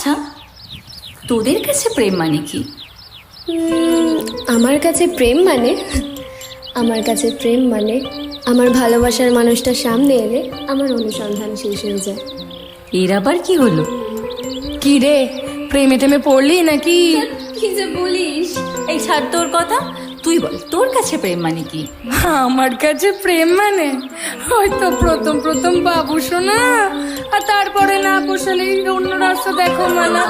আচ্ছা, তোদের কাছে প্রেম মানে কি? আমার কাছে প্রেম মানে আমার ভালোবাসার মানুষটা সামনে এলে আমার অনুসন্ধান শেষ হয়ে যায়। এর আবার কি হলো? কি রে, প্রেমে টেমে পড়লি নাকি? কি যে বলিস! এই ছাড় তোর কথা, তুই বল তোর কাছে প্রেম মানে কি? আমার কাছে প্রেম মানে হয়তো প্রথম প্রথম বাবু শোনা, আর তারপরে না পোষালে অন্য রাস্তা দেখো মানা।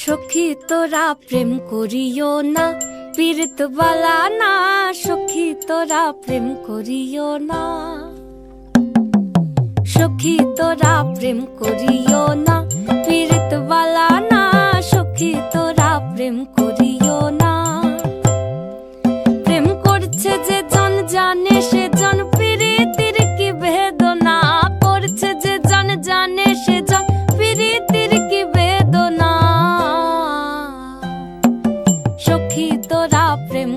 সখী তোরা প্রেম করিও না, পীড়িত বালা না। সখী তোরা প্রেম করিও না, সখী তোরা প্রেম করিও না, পীড়িত বালা না। সখী তোরা প্রেম করিও না। প্রেম করছে যে জন জানে সে জন, পীড়িতির কি বেদনা করছে যে জন জানে সে জন, পীড়িতির কি বেদনা। সখী তোরা প্রেম